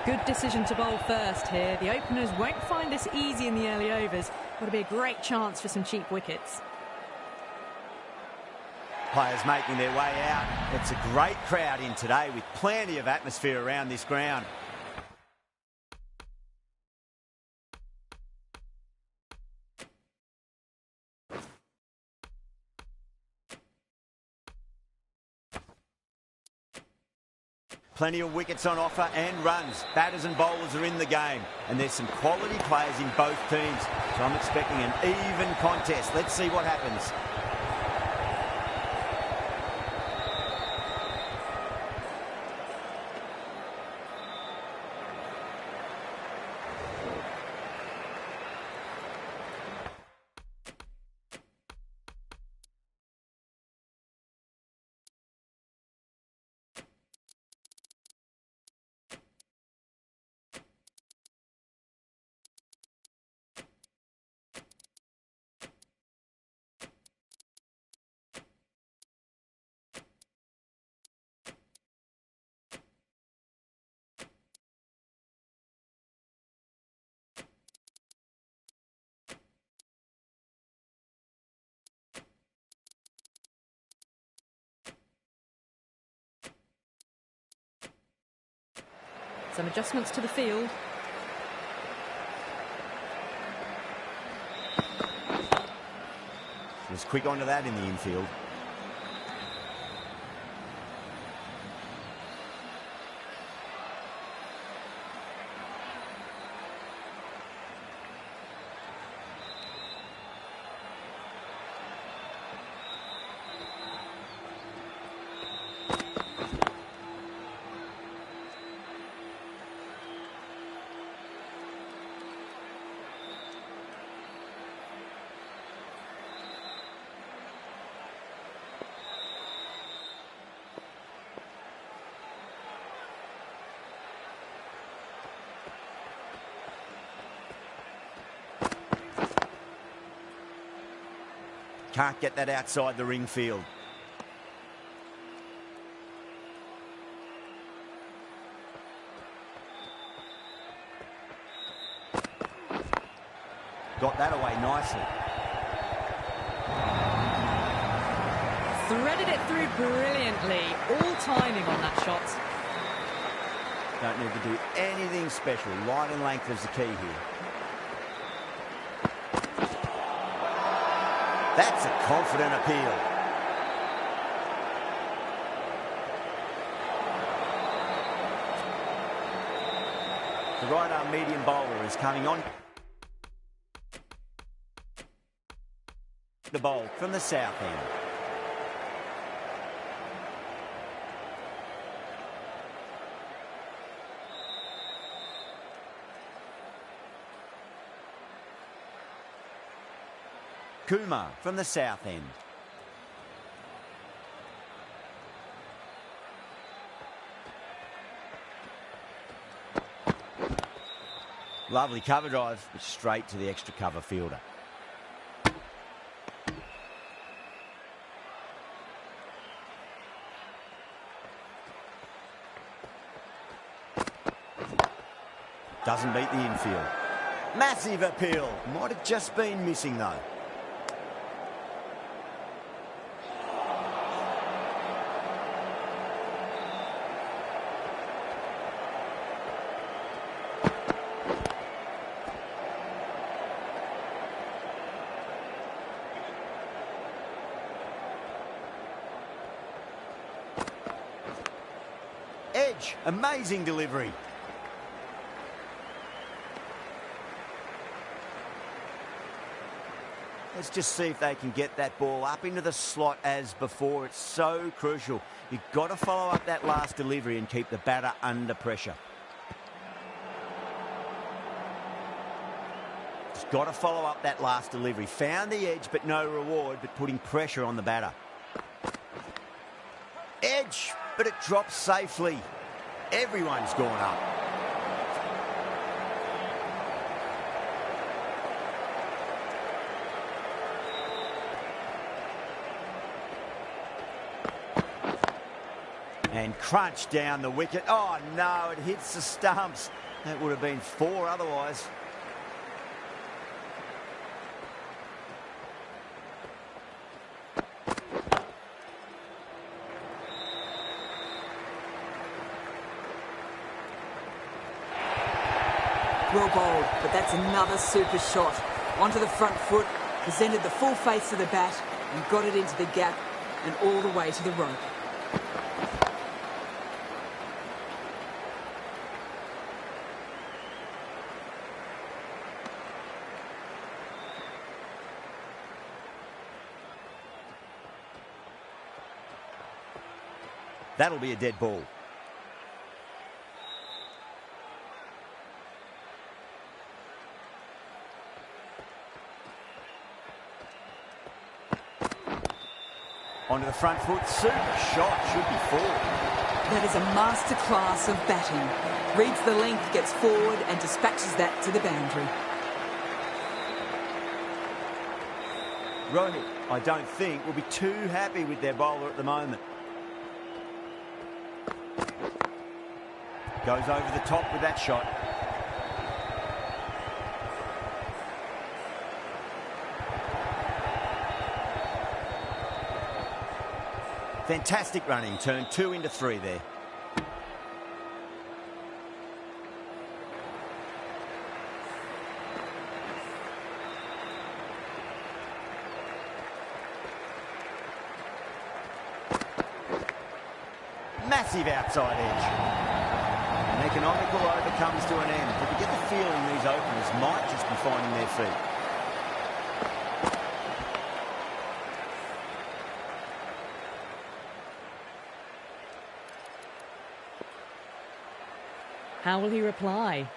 Good decision to bowl first here. The openers won't find this easy in the early overs. Got to be a great chance for some cheap wickets. Players making their way out. It's a great crowd in today with plenty of atmosphere around this ground. Plenty of wickets on offer and runs. Batters and bowlers are in the game. And there's some quality players in both teams. So I'm expecting an even contest. Let's see what happens. Some adjustments to the field. He was quick onto that in the infield. Can't get that outside the ring field. Got that away nicely. Threaded it through brilliantly. All timing on that shot. Don't need to do anything special. Line and length is the key here. That's a confident appeal. The right-arm medium bowler is coming on. The bowl from the south end. Kumar from the south end. Lovely cover drive, but straight to the extra cover fielder. Doesn't beat the infield. Massive appeal. Might have just been missing though. Edge, amazing delivery. Let's just see if they can get that ball up into the slot as before. It's so crucial. You've got to follow up that last delivery and keep the batter under pressure. Just got to follow up that last delivery. Found the edge, but no reward, but putting pressure on the batter. Edge, but it drops safely. Everyone's gone up. And crunch down the wicket. Oh, no, it hits the stumps. That would have been 4 otherwise. Well bowled, but that's another super shot. Onto the front foot, presented the full face of the bat and got it into the gap and all the way to the rope. That'll be a dead ball. Onto the front foot. Super shot. Should be 4. That is a masterclass of batting. Reads the length, gets forward and dispatches that to the boundary. Rohit, I don't think, will be too happy with their bowler at the moment. Goes over the top with that shot. Fantastic running. Turn 2 into 3 there. Massive outside edge. An economical over comes to an end, but you get the feeling these openers might just be finding their feet. How will he reply?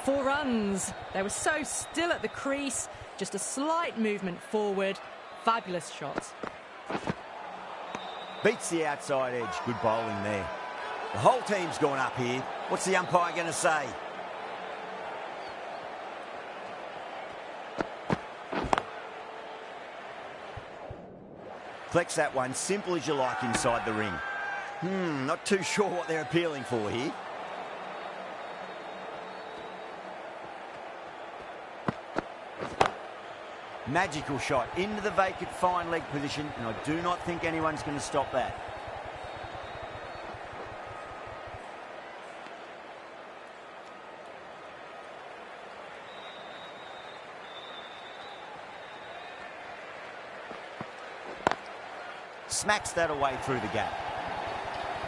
Four runs. They were so still at the crease. Just a slight movement forward. Fabulous shots. Beats the outside edge. Good bowling there. The whole team's gone up here. What's the umpire going to say? Flex that one, simple as you like inside the ring. Not too sure what they're appealing for here. Magical shot into the vacant fine leg position, and I do not think anyone's going to stop that. Smacks that away through the gap.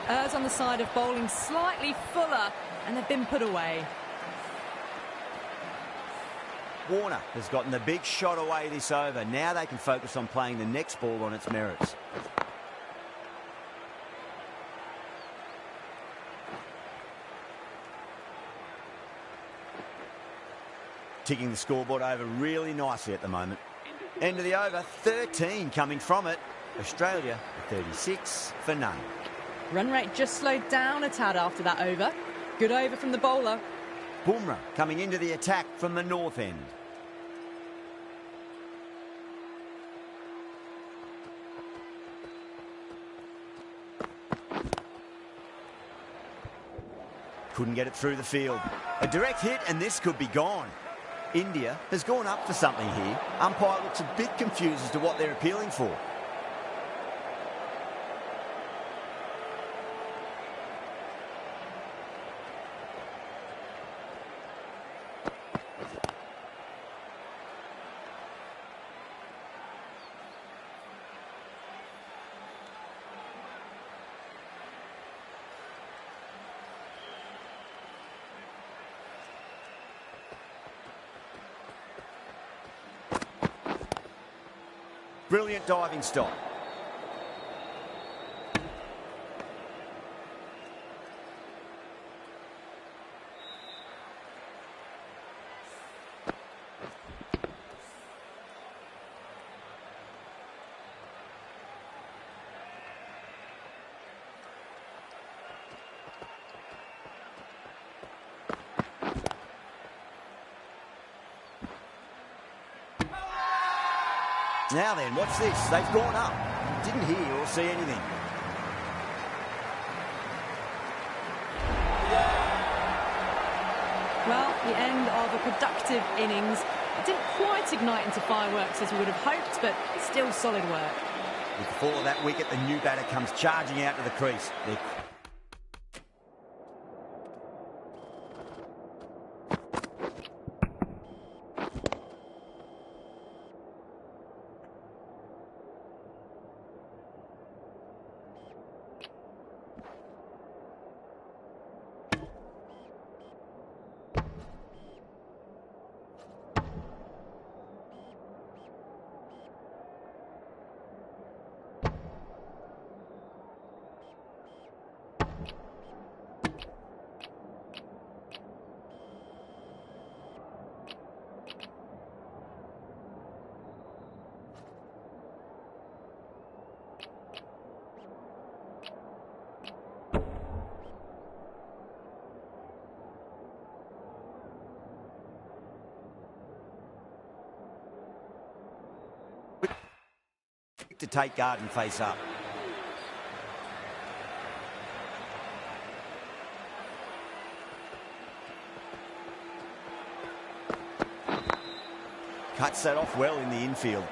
Errs on the side of bowling slightly fuller, and they've been put away. Warner has gotten the big shot away this over. Now they can focus on playing the next ball on its merits. Ticking the scoreboard over really nicely at the moment. End of the over, 13 coming from it. Australia, 36 for none. Run rate just slowed down a tad after that over. Good over from the bowler. Bumrah coming into the attack from the north end. Couldn't get it through the field. A direct hit and this could be gone. India has gone up for something here. Umpire looks a bit confused as to what they're appealing for. Brilliant diving stop. Now then, what's this? They've gone up. Didn't hear or see anything. Well, the end of a productive innings. It didn't quite ignite into fireworks as we would have hoped, but still solid work. With the fall of that wicket, the new batter comes charging out to the crease. They're to take guard and face up. Cuts that off well in the infield.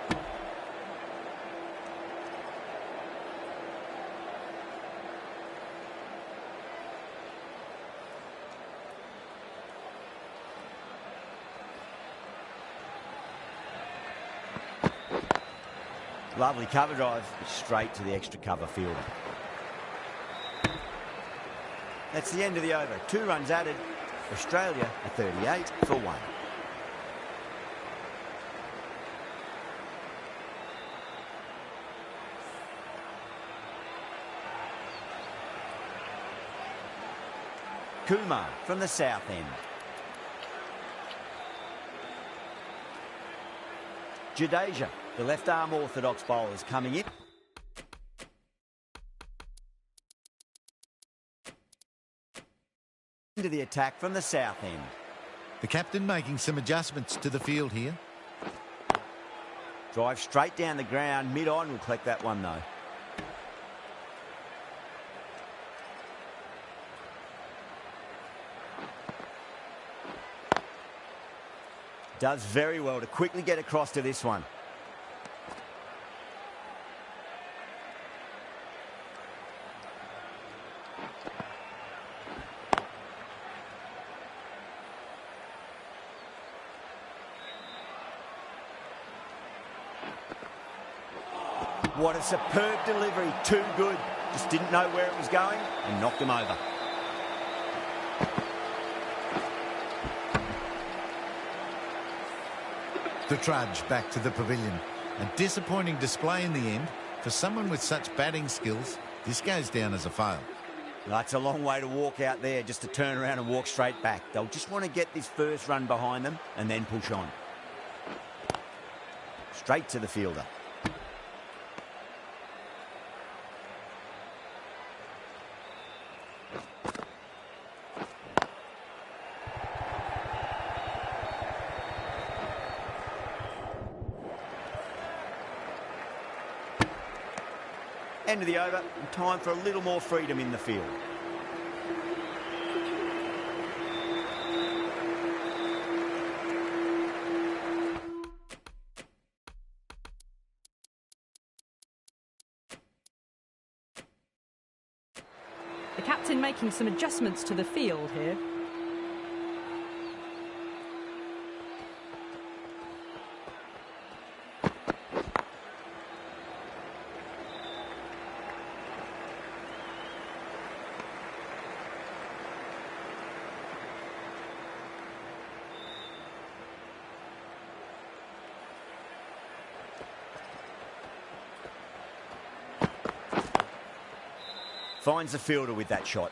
Lovely cover drive, straight to the extra cover fielder. That's the end of the over. 2 runs added. Australia are 38 for 1. Kumar from the south end. Jadeja, the left-arm orthodox bowler, is coming in. Into the attack from the south end. The captain making some adjustments to the field here. Drive straight down the ground. Mid-on will collect that one, though. Does very well to quickly get across to this one. What a superb delivery. Too good. Just didn't know where it was going and knocked him over. The trudge back to the pavilion. A disappointing display in the end. For someone with such batting skills, this goes down as a fail. That's a long way to walk out there just to turn around and walk straight back. They'll just want to get this first run behind them and then push on. Straight to the fielder. End of the over, and time for a little more freedom in the field. The captain making some adjustments to the field here. Finds the fielder with that shot.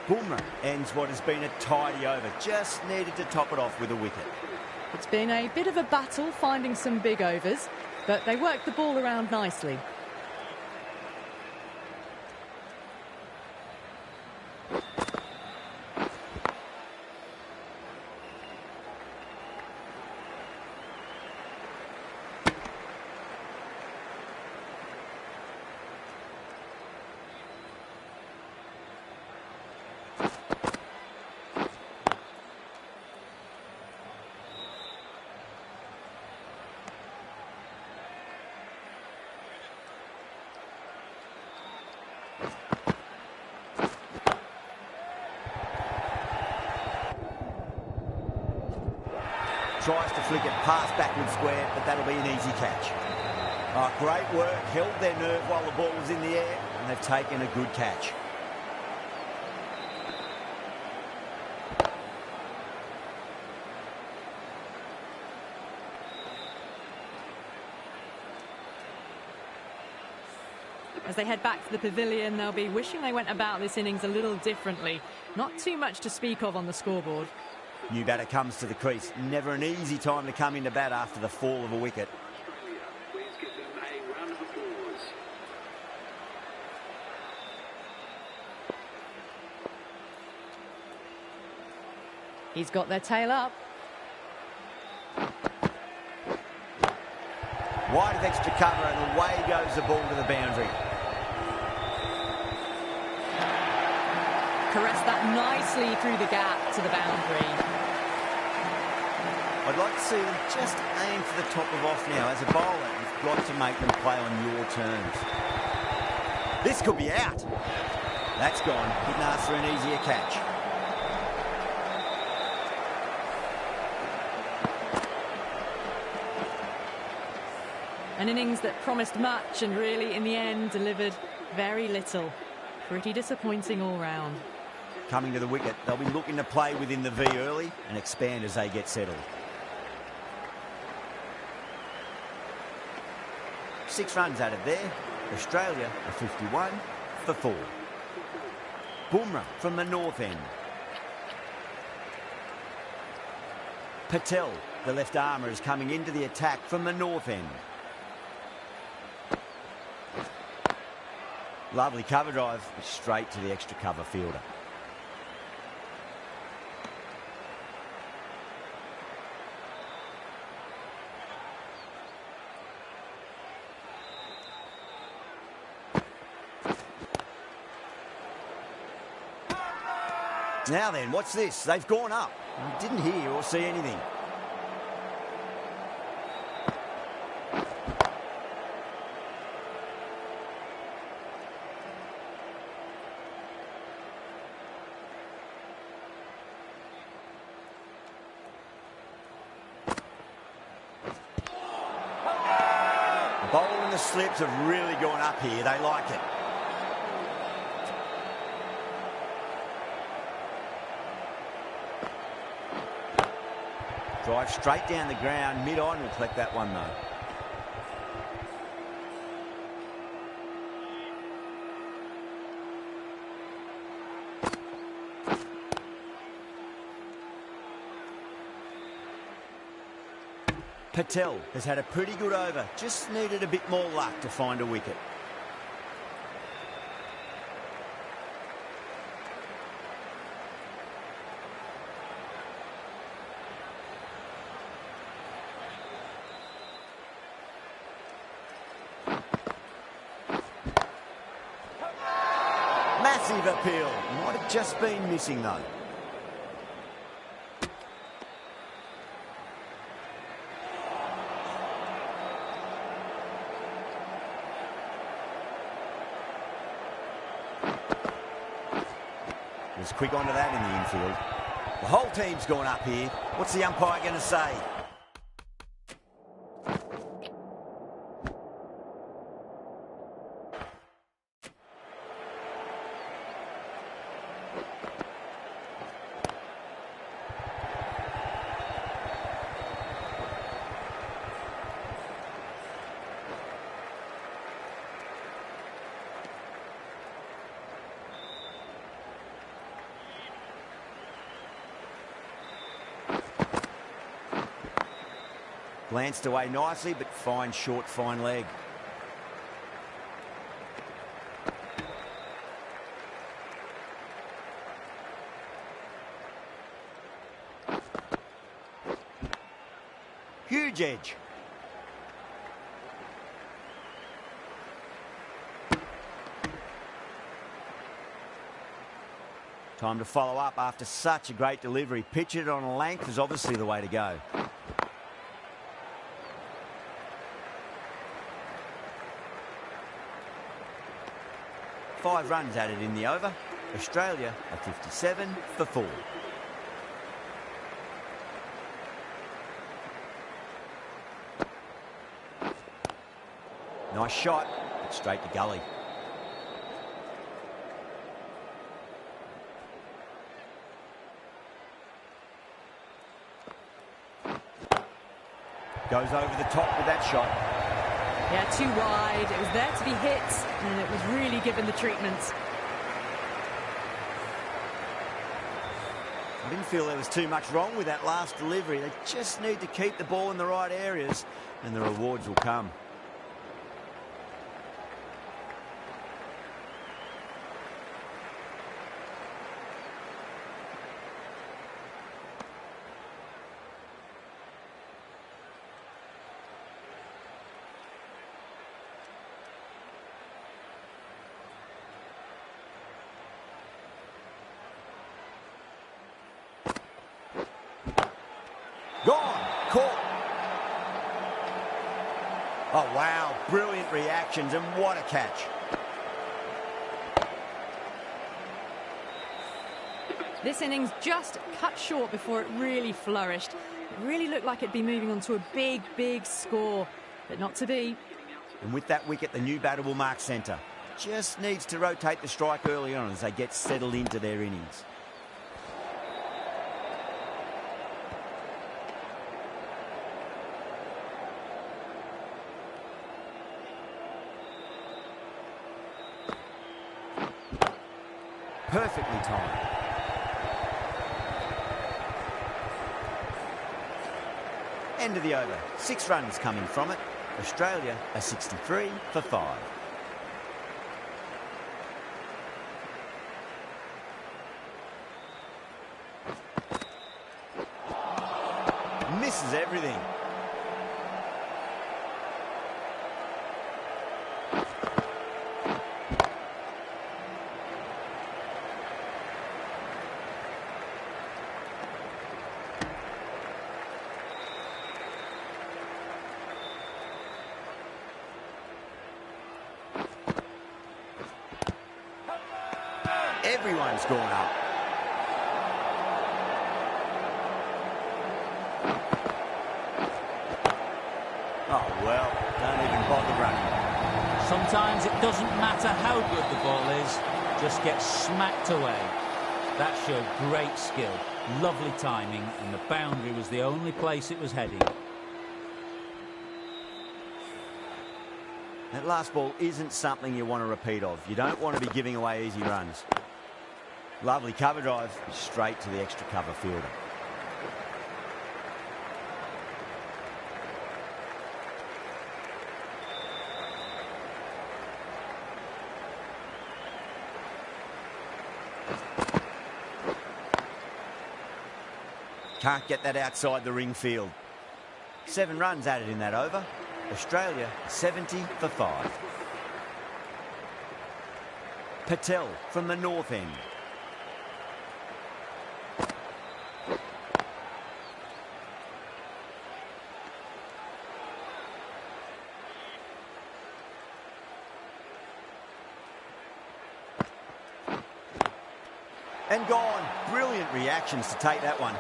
Boomer ends what has been a tidy over. Just needed to top it off with a wicket. It's been a bit of a battle finding some big overs, but they worked the ball around nicely. Tries to flick it past backward square, but that'll be an easy catch. Oh, great work. Held their nerve while the ball was in the air, and they've taken a good catch. As they head back to the pavilion, they'll be wishing they went about this innings a little differently. Not too much to speak of on the scoreboard. New batter comes to the crease. Never an easy time to come into bat after the fall of a wicket. Please give them a round of applause. He's got their tail up. Wide of extra cover, and away goes the ball to the boundary. Caressed that nicely through the gap to the boundary. I'd like to see them just aim for the top of off now. As a bowler, you've got to make them play on your terms. This could be out. That's gone. Couldn't ask for an easier catch. An innings that promised much and really, in the end, delivered very little. Pretty disappointing all round. Coming to the wicket, they'll be looking to play within the V early and expand as they get settled. 6 runs added there. Australia are 51 for 4. Bumrah from the north end. Patel, the left armour, is coming into the attack from the north end. Lovely cover drive, straight to the extra cover fielder. Now then, what's this? They've gone up. I didn't hear or see anything. The bowl and the slips have really gone up here. They like it. Drive straight down the ground, mid-on, will collect that one though. Patel has had a pretty good over, just needed a bit more luck to find a wicket. Massive appeal. Might have just been missing though. Was quick onto that in the infield. The whole team's gone up here. What's the umpire going to say? Glanced away nicely, but fine short, fine leg. Huge edge. Time to follow up after such a great delivery. Pitch it on a length is obviously the way to go. Five runs added in the over. Australia are 57 for 4. Nice shot, but straight to gully. Goes over the top with that shot. Yeah, too wide. It was there to be hit, and it was really given the treatment. I didn't feel there was too much wrong with that last delivery. They just need to keep the ball in the right areas, and the rewards will come. Gone. Caught. Oh, wow. Brilliant reactions, and what a catch. This innings just cut short before it really flourished. It really looked like it'd be moving on to a big, big score, but not to be. And with that wicket, the new batter will mark centre. Just needs to rotate the strike early on as they get settled into their innings. Perfectly timed. End of the over. 6 runs coming from it. Australia are 63 for 5. Misses everything. Everyone's gone up. Oh, well, don't even bother running. Sometimes it doesn't matter how good the ball is, just get smacked away. That showed great skill, lovely timing, and the boundary was the only place it was heading. That last ball isn't something you want to repeat of. You don't want to be giving away easy runs. Lovely cover drive, straight to the extra cover fielder. Can't get that outside the ring field. 7 runs added in that over. Australia 70 for 5. Patel from the north end. And gone. Brilliant reactions to take that one.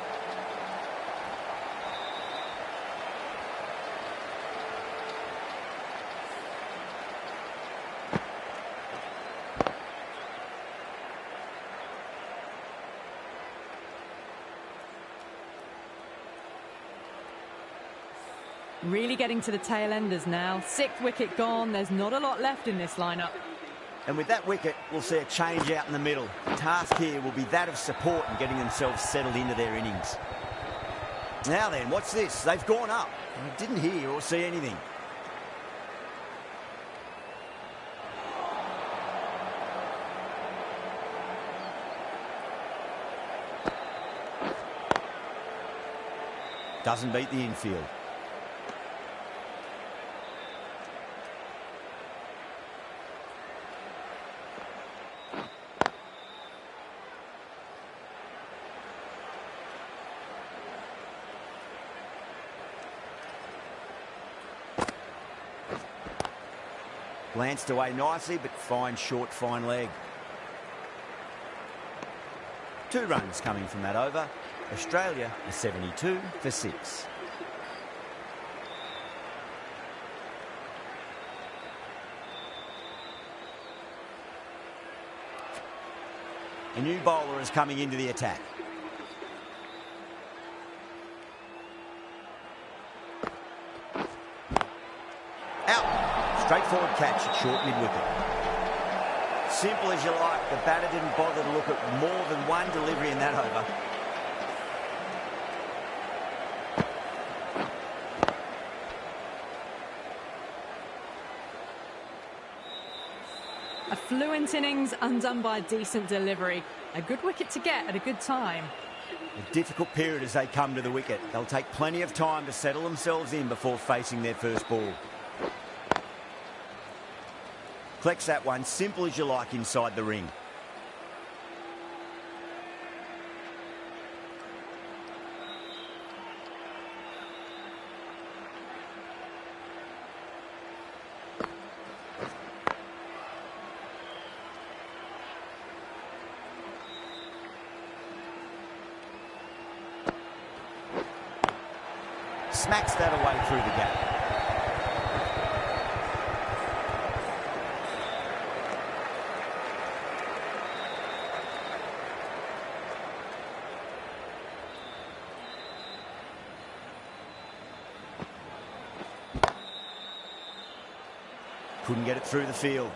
Really getting to the tail enders now. 6th wicket gone. There's not a lot left in this lineup. And with that wicket, we'll see a change out in the middle. The task here will be that of support and getting themselves settled into their innings. Now then, what's this? They've gone up. I didn't hear or see anything. Doesn't beat the infield. Glanced away nicely, but fine short, fine leg. 2 runs coming from that over. Australia are 72 for 6. A new bowler is coming into the attack. Out. Straightforward catch at short mid-wicket. Simple as you like, the batter didn't bother to look at more than one delivery in that over. A fluent innings undone by a decent delivery. A good wicket to get at a good time. A difficult period as they come to the wicket. They'll take plenty of time to settle themselves in before facing their first ball. Collects that one, simple as you like, inside the ring. Smacks that away through the gap. Couldn't get it through the field.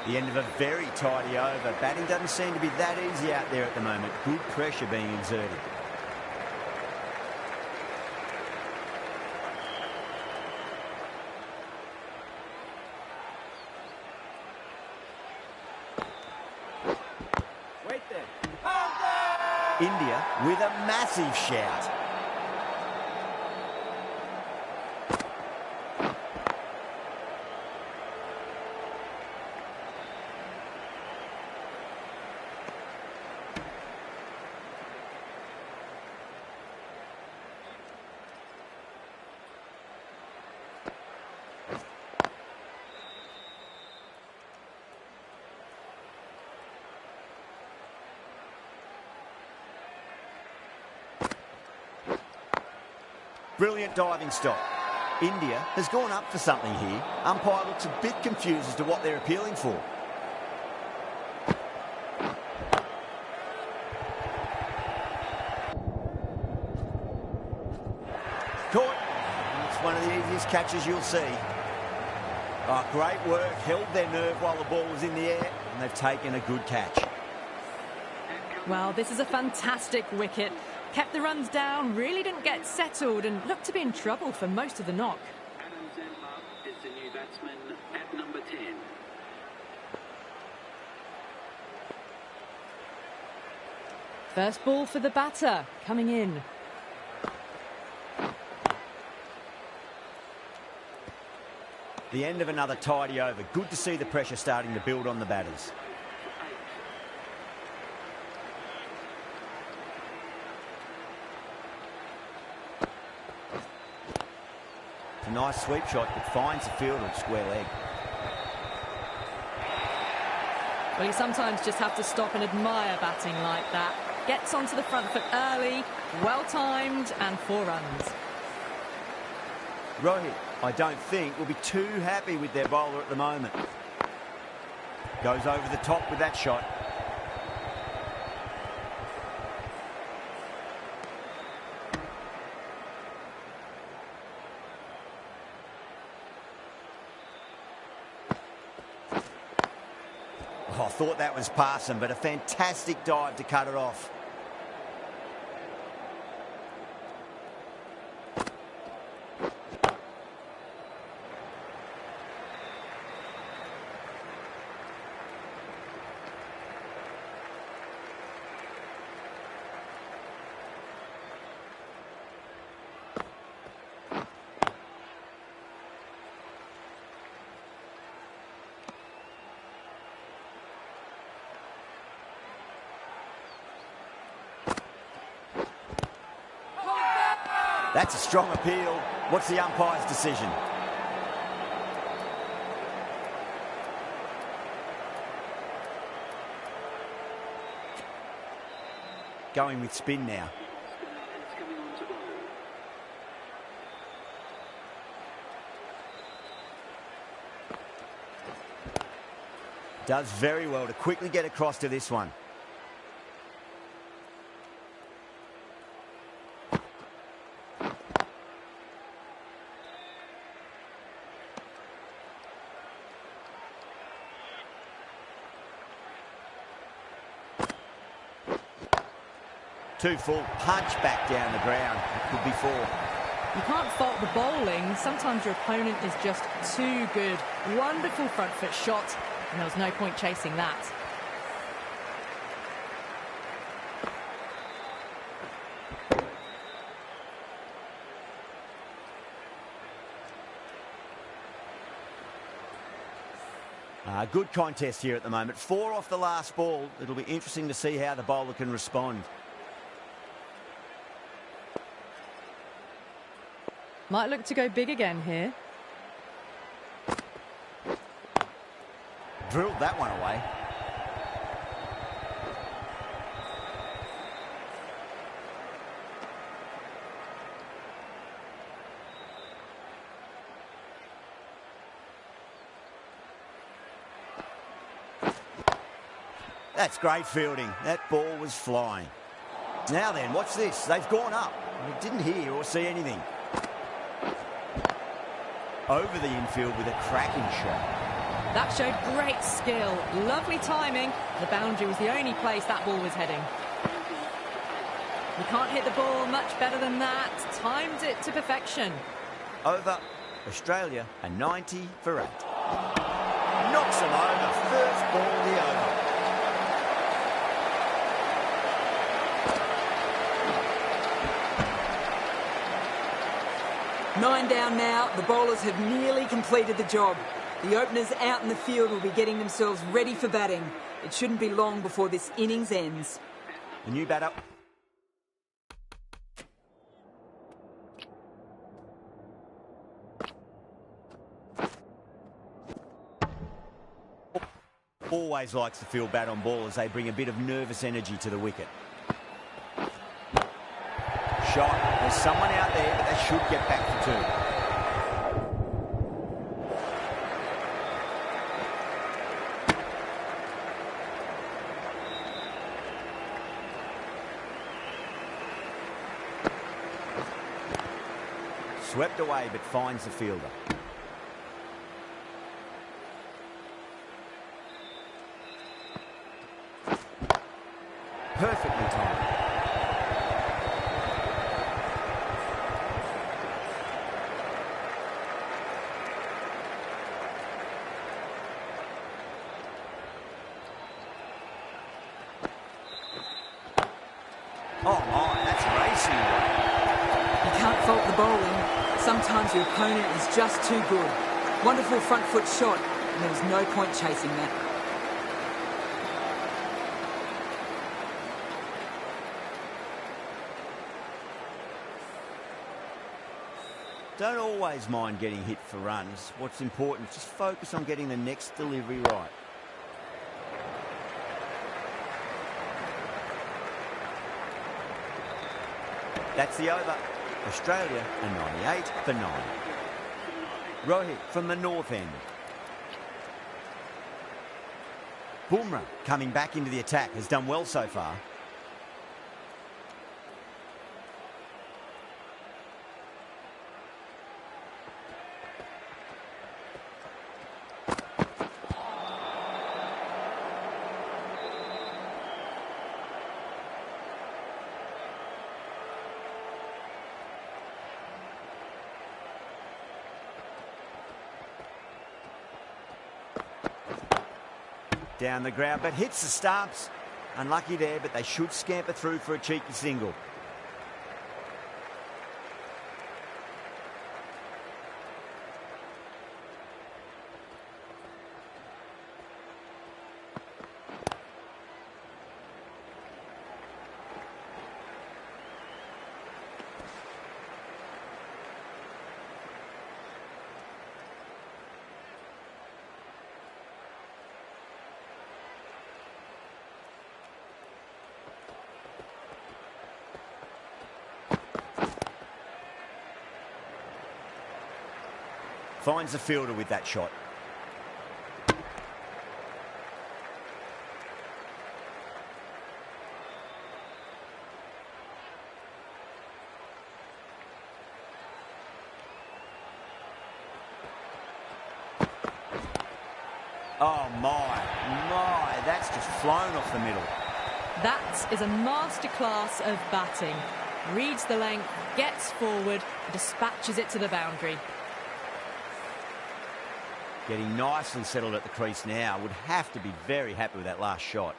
The end of a very tidy over. Batting doesn't seem to be that easy out there at the moment. Good pressure being exerted. Wait there. India with a massive shout. Brilliant diving stop. India has gone up for something here. Umpire looks a bit confused as to what they're appealing for. Caught. It's one of the easiest catches you'll see. Oh, great work. Held their nerve while the ball was in the air, and they've taken a good catch. Well, this is a fantastic wicket. Kept the runs down, really didn't get settled and looked to be in trouble for most of the knock. Adam Zandler is the new batsman at number 10. First ball for the batter, coming in. The end of another tidy over. Good to see the pressure starting to build on the batters. A nice sweep shot that finds the fielder at square leg. Well, you sometimes just have to stop and admire batting like that. Gets onto the front foot early, well-timed, and 4 runs. Rohit, I don't think, will be too happy with their bowler at the moment. Goes over the top with that shot. Oh, I thought that was passing, but a fantastic dive to cut it off. That's a strong appeal. What's the umpire's decision? Going with spin now. Does very well to quickly get across to this one. Too full, punch back down the ground. Could be 4. You can't fault the bowling. Sometimes your opponent is just too good. Wonderful front foot shot, and there was no point chasing that. Good contest here at the moment. 4 off the last ball. It'll be interesting to see how the bowler can respond. Might look to go big again here. Drilled that one away. That's great fielding. That ball was flying. Now then, watch this. They've gone up. We didn't hear or see anything. Over the infield with a cracking shot. That showed great skill. Lovely timing. The boundary was the only place that ball was heading. You can't hit the ball much better than that. Timed it to perfection. Over. Australia, a 90 for 8. Knocks them over. First ball of the over. Nine down now. The bowlers have nearly completed the job. The openers out in the field will be getting themselves ready for batting. It shouldn't be long before this innings ends. The new batter. Always likes to field bat on ball as they bring a bit of nervous energy to the wicket. Shot. There's someone out there, but they should get back for 2. Swept away, but finds the fielder. Perfectly timed. Oh my, that's racing. You can't fault the bowling. Sometimes your opponent is just too good. Wonderful front foot shot, and there was no point chasing that. Don't always mind getting hit for runs. What's important is just focus on getting the next delivery right. That's the over. Australia, a 98 for 9. Rohit from the north end. Bumrah coming back into the attack, has done well so far. Down the ground, but hits the stumps. Unlucky there, but they should scamper through for a cheeky single. Finds the fielder with that shot. Oh my, that's just flown off the middle. That is a masterclass of batting. Reads the length, gets forward, dispatches it to the boundary. Getting nicely settled at the crease now. Would have to be very happy with that last shot.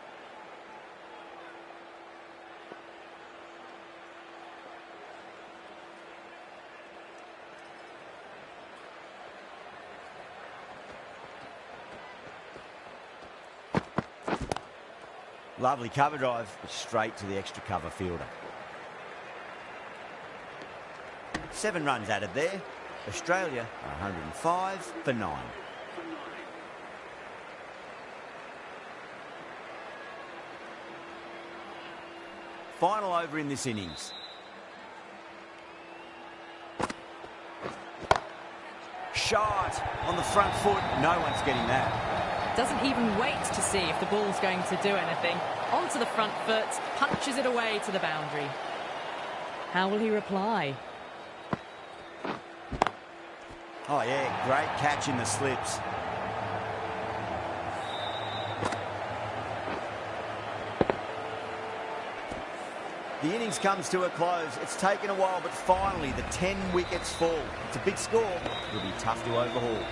Lovely cover drive, but straight to the extra cover fielder. 7 runs added there. Australia 105 for 9. Final over in this innings. Shot on the front foot. No one's getting that. Doesn't even wait to see if the ball's going to do anything. Onto the front foot, punches it away to the boundary. How will he reply? Oh yeah, great catch in the slips. The innings comes to a close. It's taken a while, but finally the 10 wickets fall. It's a big score. It'll be tough to overhaul.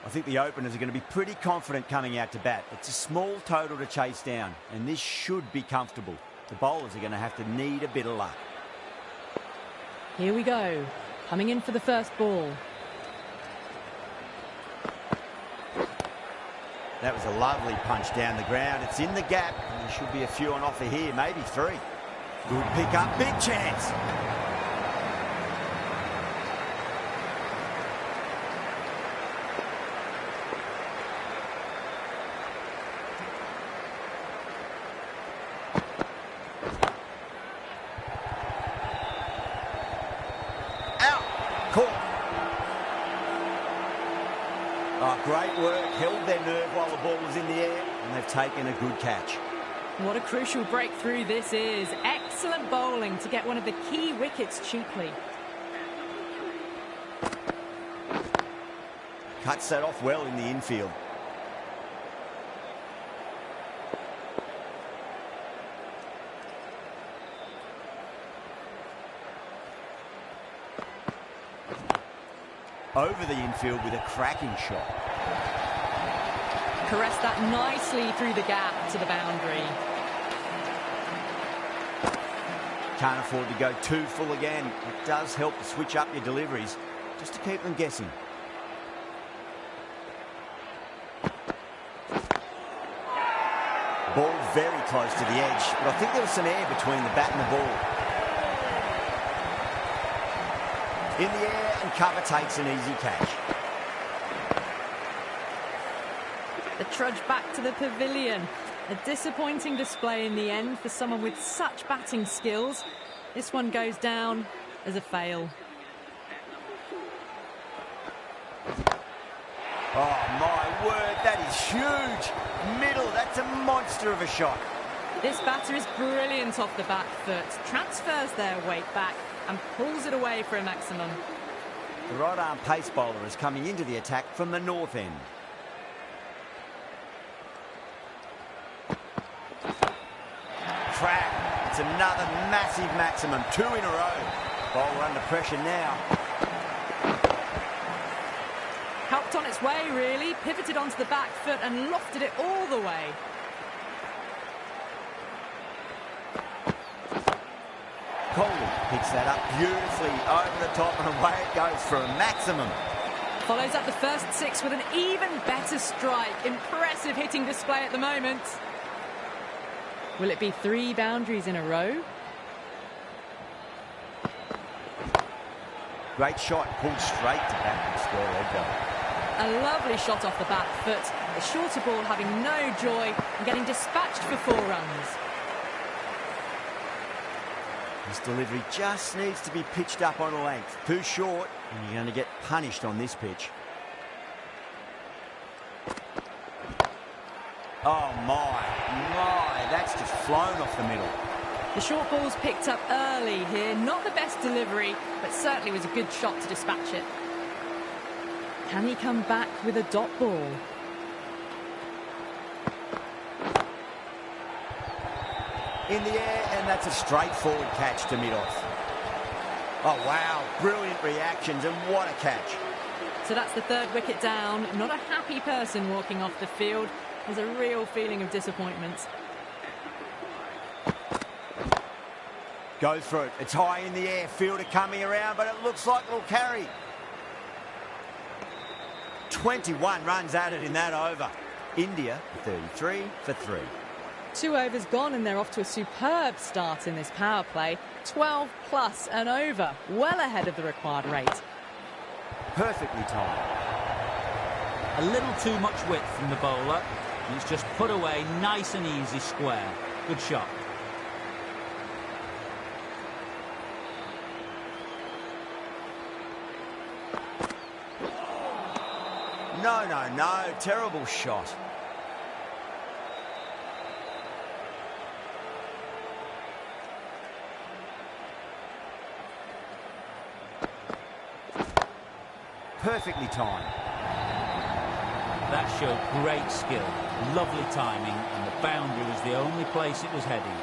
I think the openers are going to be pretty confident coming out to bat. It's a small total to chase down, and this should be comfortable. The bowlers are going to have to need a bit of luck. Here we go. Coming in for the first ball. That was a lovely punch down the ground. It's in the gap, and there should be a few on offer here, maybe 3. Good pick up, big chance. Great work, held their nerve while the ball was in the air, and they've taken a good catch. What a crucial breakthrough this is. Excellent bowling to get one of the key wickets cheaply. Cuts that off well in the infield. Over the infield with a cracking shot. Caressed that nicely through the gap to the boundary. Can't afford to go too full again. It does help to switch up your deliveries, just to keep them guessing. Ball very close to the edge, but I think there was some air between the bat and the ball. In the air, and cover takes an easy catch. The trudge back to the pavilion. A disappointing display in the end for someone with such batting skills. This one goes down as a fail. Oh, my word, that is huge. Middle, that's a monster of a shot. This batter is brilliant off the back foot. Transfers their weight back and pulls it away for a maximum. The right-arm pace bowler is coming into the attack from the north end. Crack. It's another massive maximum. 2 in a row. Bowler under pressure now. Helped on its way, really. Pivoted onto the back foot and lofted it all the way. Coley picks that up beautifully over the top, and away it goes for a maximum. Follows up the first 6 with an even better strike. Impressive hitting display at the moment. Will it be 3 boundaries in a row? Great shot, pulled straight to backward square leg though. A lovely shot off the back foot. The shorter ball having no joy and getting dispatched for 4 runs. This delivery just needs to be pitched up on a length. Too short, and you're going to get punished on this pitch. Oh my, that's just flown off the middle. The short ball's picked up early here. Not the best delivery, but certainly was a good shot to dispatch it. Can he come back with a dot ball? In the air, and that's a straightforward catch to mid-off. Oh, wow, brilliant reactions, and what a catch. So that's the 3rd wicket down. Not a happy person walking off the field. There's a real feeling of disappointment. Go for it. It's high in the air. Fielder coming around, but it looks like it'll carry. 21 runs added in that over. India, 33 for 3. 2 overs gone, and they're off to a superb start in this power play. 12 plus and over. Well ahead of the required rate. Perfectly timed. A little too much width from the bowler. He's just put away nice and easy square. Good shot. No. Terrible shot. Perfectly timed. That showed great skill, lovely timing, and the boundary was the only place it was heading.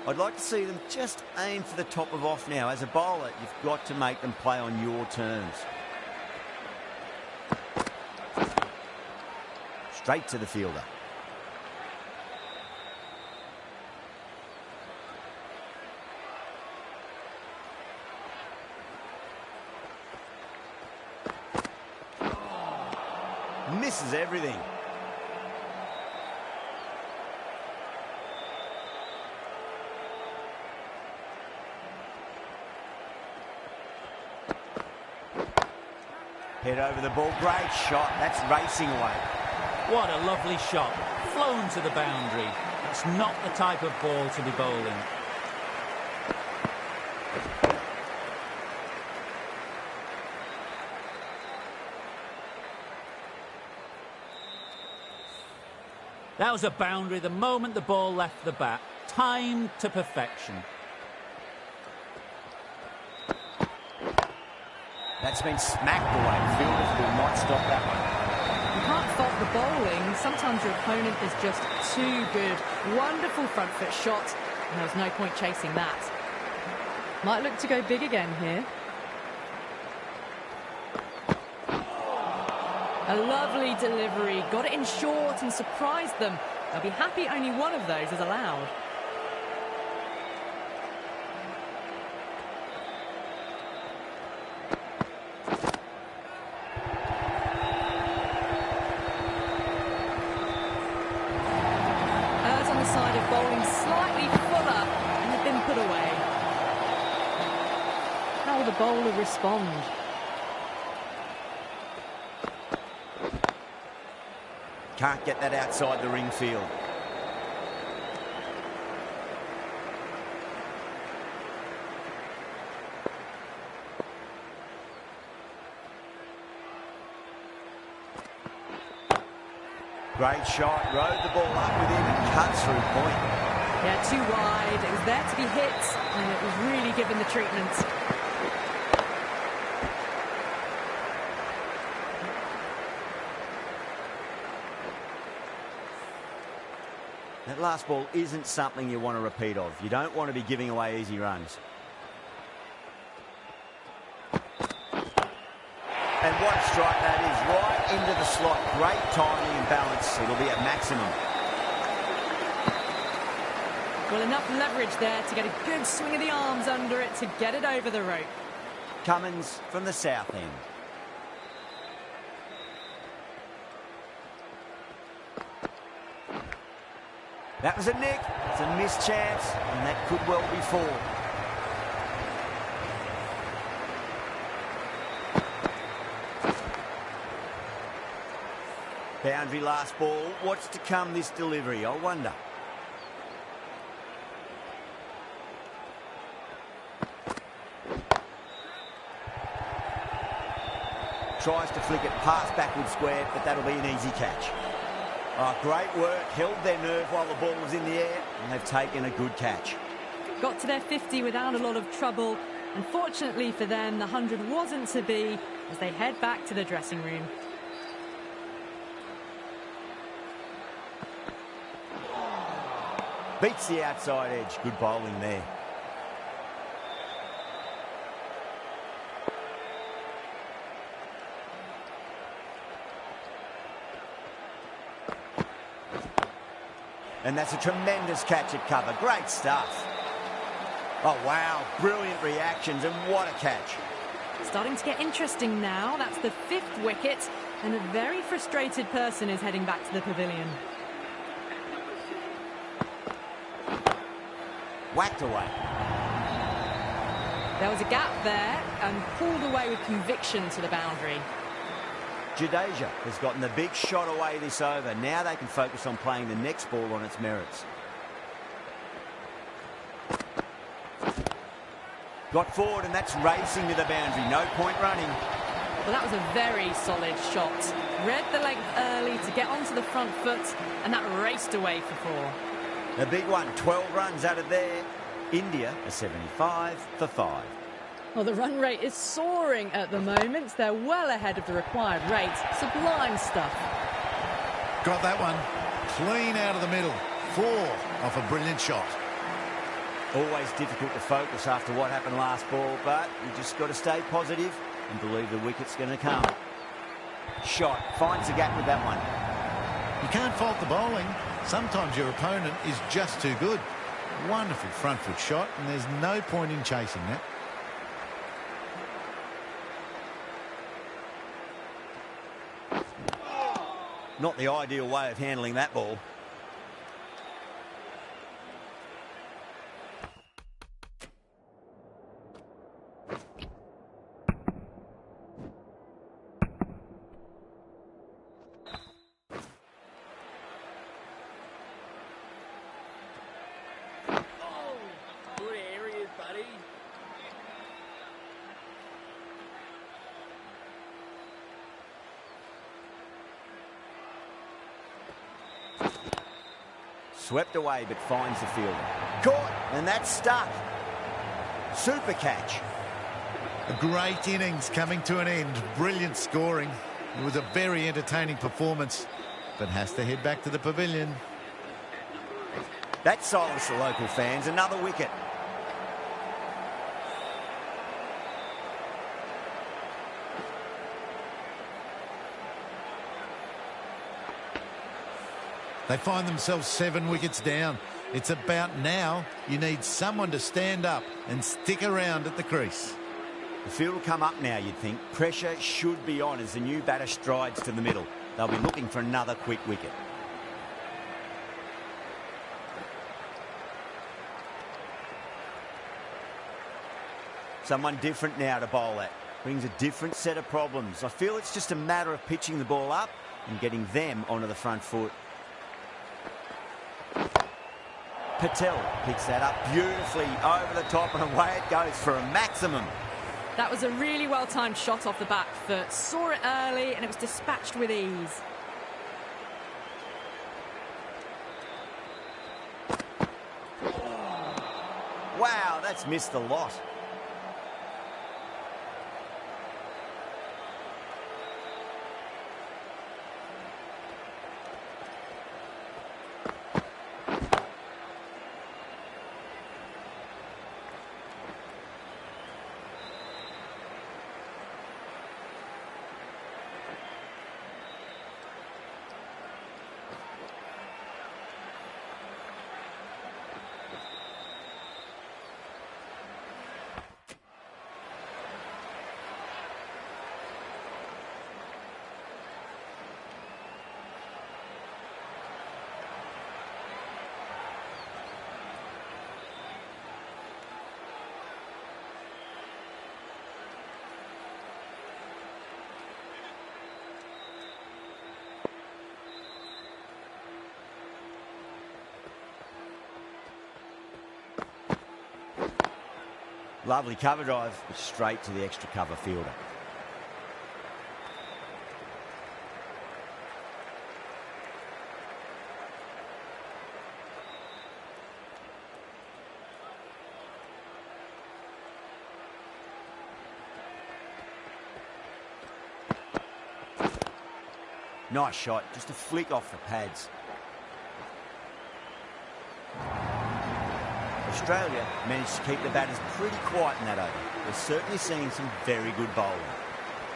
I'd like to see them just aim for the top of off now. As a bowler, you've got to make them play on your terms. Straight to the fielder. Misses everything. Head over the ball. Great shot. That's racing away. What a lovely shot. Flown to the boundary. That's not the type of ball to be bowling. That was a boundary the moment the ball left the bat. Timed to perfection. That's been smacked away. Fielders will not stop that one. You can't fault the bowling. Sometimes your opponent is just too good. Wonderful front foot shot, and there was no point chasing that. Might look to go big again here. A lovely delivery. Got it in short and surprised them. They'll be happy only one of those is allowed. Side of bowling slightly fuller and have been put away. How will the bowler respond? Can't get that outside the ring field. Great shot, rode the ball up with him and cut through point. Yeah, too wide. It was there to be hit, and it was really given the treatment. That last ball isn't something you want to repeat of. You don't want to be giving away easy runs. And what a strike that is, right into the slot. Great timing and balance. It'll be at maximum. Well, enough leverage there to get a good swing of the arms under it to get it over the rope. Cummins from the south end. That was a nick. It's a missed chance, and that could well be four. Boundary last ball. What's to come this delivery, I wonder. Tries to flick it past backward square, but that'll be an easy catch. Oh, great work. Held their nerve while the ball was in the air, and they've taken a good catch. Got to their 50 without a lot of trouble. Unfortunately for them, the 100 wasn't to be as they head back to the dressing room. Beats the outside edge. Good bowling there. And that's a tremendous catch at cover. Great stuff. Oh, wow. Brilliant reactions, and what a catch. Starting to get interesting now. That's the 5th wicket, and a very frustrated person is heading back to the pavilion. Whacked away. There was a gap there and pulled away with conviction to the boundary. Jadeja has gotten the big shot away this over. Now they can focus on playing the next ball on its merits. Got forward, and that's racing to the boundary. No point running. Well, that was a very solid shot. Read the length early to get onto the front foot, and that raced away for 4. A big one, 12 runs out of there. India are 75 for 5. Well, the run rate is soaring at the moment. They're well ahead of the required rate. Sublime stuff. Got that one. Clean out of the middle. 4 off a brilliant shot. Always difficult to focus after what happened last ball, but you just got to stay positive and believe the wicket's going to come. Shot, finds the gap with that one. You can't fault the bowling. Sometimes your opponent is just too good. Wonderful front foot shot, and there's no point in chasing that. Not the ideal way of handling that ball. Good areas, buddy. Swept away, but finds the fielder. Caught, and that's stuck. Super catch. A great innings coming to an end. Brilliant scoring. It was a very entertaining performance, but has to head back to the pavilion. That silenced the local fans. Another wicket. They find themselves 7 wickets down. It's about now. You need someone to stand up and stick around at the crease. The field will come up now, you'd think. Pressure should be on as the new batter strides to the middle. They'll be looking for another quick wicket. Someone different now to bowl at. Brings a different set of problems. I feel it's just a matter of pitching the ball up and getting them onto the front foot. Patel picks that up beautifully over the top, and away it goes for a maximum. That was a really well-timed shot off the back foot. Saw it early and it was dispatched with ease. Wow, that's missed a lot. Lovely cover drive, straight to the extra cover fielder. Nice shot, just a flick off the pads. Australia managed to keep the batters pretty quiet in that over. We're certainly seeing some very good bowling.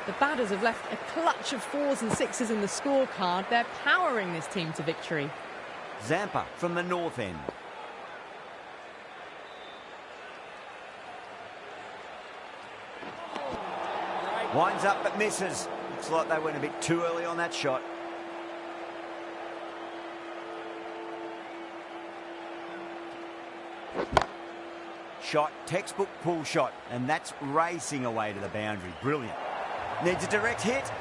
The batters have left a clutch of 4s and 6s in the scorecard. They're powering this team to victory. Zampa from the north end. Winds up but misses. Looks like they went a bit too early on that shot. Shot, textbook pull shot, and that's racing away to the boundary. Brilliant. Needs a direct hit.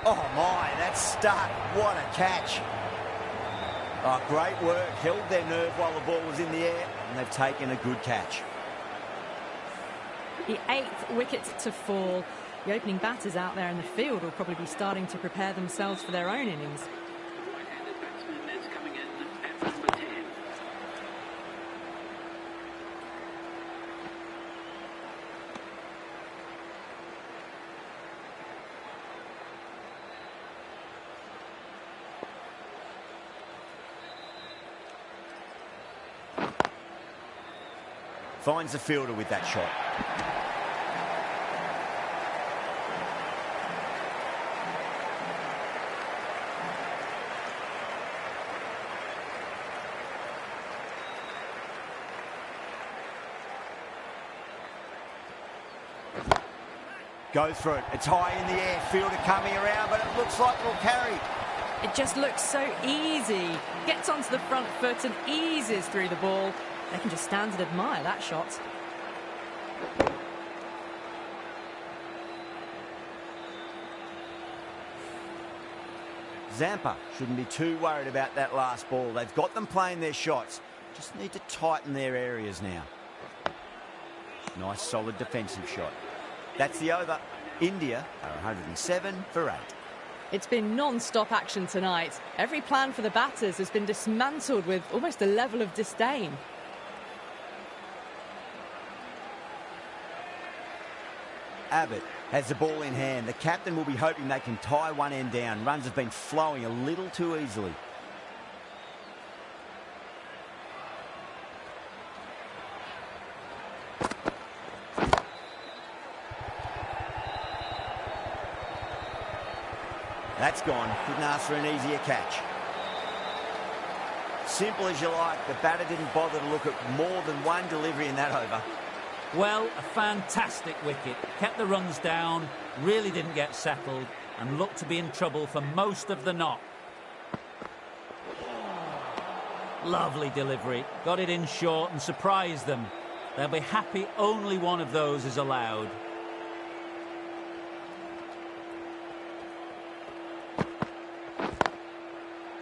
Oh my, that's stuck. What a catch. Oh, great work. Held their nerve while the ball was in the air, and they've taken a good catch. The 8th wicket to fall. The opening batters out there in the field will probably be starting to prepare themselves for their own innings. Right-handed batsman is coming in at Finds the fielder with that shot. Goes through it. It's high in the air. Fielder coming around, but it looks like it'll carry. It just looks so easy. Gets onto the front foot and eases through the ball. They can just stand and admire that shot. Zampa shouldn't be too worried about that last ball. They've got them playing their shots. Just need to tighten their areas now. Nice, solid defensive shot. That's the over. India are 107 for 8. It's been non-stop action tonight. Every plan for the batters has been dismantled with almost a level of disdain. Abbott has the ball in hand. The captain will be hoping they can tie one end down. Runs have been flowing a little too easily. That's gone. Couldn't ask for an easier catch. Simple as you like. The batter didn't bother to look at more than one delivery in that over. Well, a fantastic wicket. Kept the runs down, really didn't get settled, and looked to be in trouble for most of the knock. Lovely delivery. Got it in short and surprised them. They'll be happy only one of those is allowed.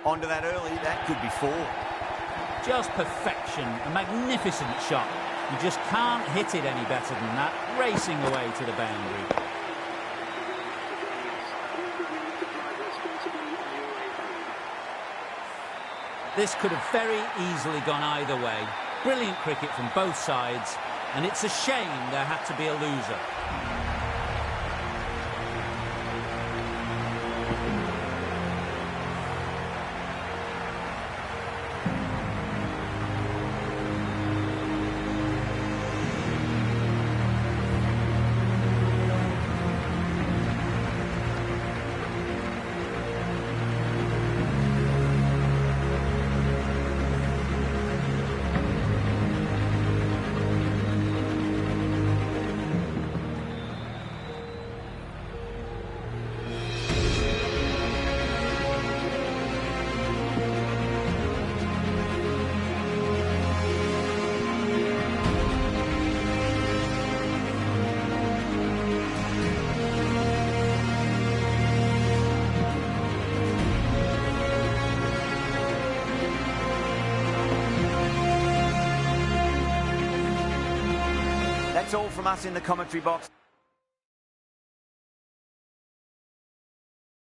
Onto that early, that could be 4. Just perfection, a magnificent shot. You just can't hit it any better than that, racing away to the boundary. This could have very easily gone either way. Brilliant cricket from both sides, and it's a shame there had to be a loser. That's all from us in the commentary box.